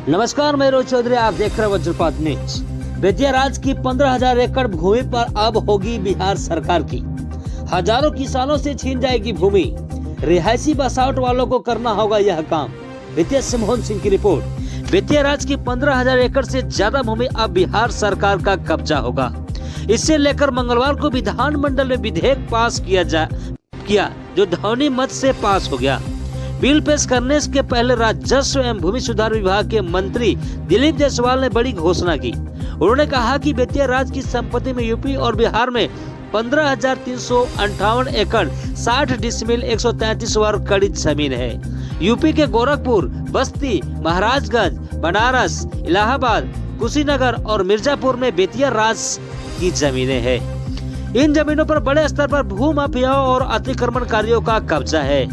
नमस्कार, मैं रोहित चौधरी, आप देख रहे हैं वज्रपात न्यूज। बेतिया राज्य की 15,000 एकड़ भूमि पर अब होगी बिहार सरकार की। हजारों किसानों से छीन जाएगी भूमि, रिहायशी बसावट वालों को करना होगा यह काम। बेतिया से मोहन सिंह की रिपोर्ट। बेतिया राज्य की 15,000 एकड़ से ज्यादा भूमि अब बिहार सरकार का कब्जा होगा। इससे लेकर मंगलवार को विधानमंडल में विधेयक पास किया जो ध्वनि मत से पास हो गया। बिल पेश करने के पहले राजस्व एवं भूमि सुधार विभाग के मंत्री दिलीप जायसवाल ने बड़ी घोषणा की। उन्होंने कहा कि बेतिया राज्य की संपत्ति में यूपी और बिहार में 15,358 एकड़ 60 डिसमिल 133 वर्ग कड़ी जमीन है। यूपी के गोरखपुर, बस्ती, महाराजगंज, बनारस, इलाहाबाद, कुशीनगर और मिर्जापुर में बेतिया राज्य की जमीनें हैं। इन जमीनों पर बड़े स्तर पर भू माफियाओं और अतिक्रमणकारियों का कब्जा है।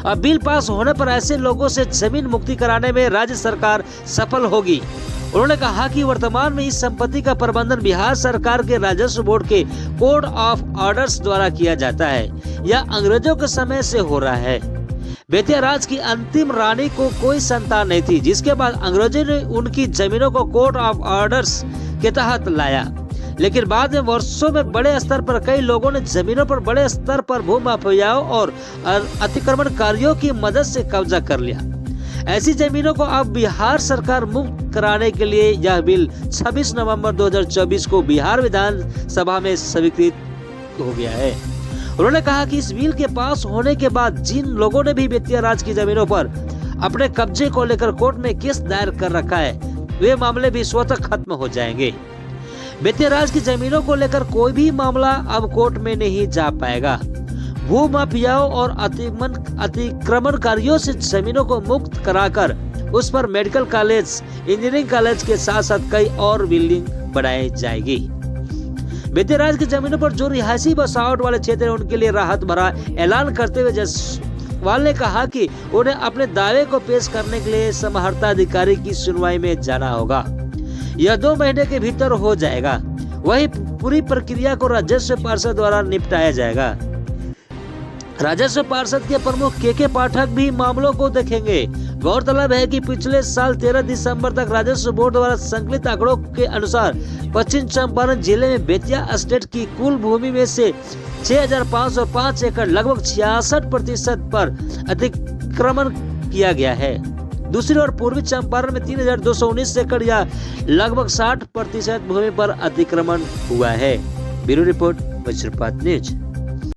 अब बिल पास होने पर ऐसे लोगों से जमीन मुक्ति कराने में राज्य सरकार सफल होगी। उन्होंने कहा कि वर्तमान में इस संपत्ति का प्रबंधन बिहार सरकार के राजस्व बोर्ड के कोड ऑफ ऑर्डर्स द्वारा किया जाता है। यह अंग्रेजों के समय से हो रहा है। बेतिया राज्य की अंतिम रानी को कोई संतान नहीं थी, जिसके बाद अंग्रेजों ने उनकी जमीनों को कोड ऑफ ऑर्डर्स के तहत लाया। लेकिन बाद में वर्षों में बड़े स्तर पर कई लोगों ने जमीनों पर बड़े स्तर पर भू माफियाओं और अतिक्रमणकारियों की मदद से कब्जा कर लिया। ऐसी जमीनों को अब बिहार सरकार मुक्त कराने के लिए यह बिल 26 नवंबर 2024 को बिहार विधानसभा में स्वीकृत हो गया है। उन्होंने कहा कि इस बिल के पास होने के बाद जिन लोगों ने भी बेतिया राज्य की जमीनों पर अपने कब्जे को लेकर कोर्ट में केस दायर कर रखा है, वे मामले भी स्वतः खत्म हो जाएंगे। बेतिया राज्य की जमीनों को लेकर कोई भी मामला अब कोर्ट में नहीं जा पाएगा। भू माफियाओं और अतिक्रमणकारियों से जमीनों को मुक्त कराकर उस पर मेडिकल कॉलेज, इंजीनियरिंग कॉलेज के साथ साथ कई और बिल्डिंग बनाई जाएगी। बेतिया राज्य की जमीनों पर जो रिहायशी बसावट वाले क्षेत्र हैं, उनके लिए राहत भरा ऐलान करते हुए जायसवाल ने कहा कि उन्हें अपने दावे को पेश करने के लिए समहर्ता अधिकारी की सुनवाई में जाना होगा। यह 2 महीने के भीतर हो जाएगा। वही पूरी प्रक्रिया को राजस्व पार्षद द्वारा निपटाया जाएगा। राजस्व पार्षद के प्रमुख के पाठक भी मामलों को देखेंगे। गौरतलब है कि पिछले साल 13 दिसंबर तक राजस्व बोर्ड द्वारा संकलित आंकड़ों के अनुसार पश्चिम चंपारण जिले में बेतिया एस्टेट की कुल भूमि में से 6,505 एकड़ लगभग 66% पर अतिक्रमण किया गया है। दूसरी ओर पूर्वी चंपारण में 3,219 एकड़ या लगभग 60% भूमि पर अतिक्रमण हुआ है। ब्यूरो रिपोर्ट, वज्रपात न्यूज।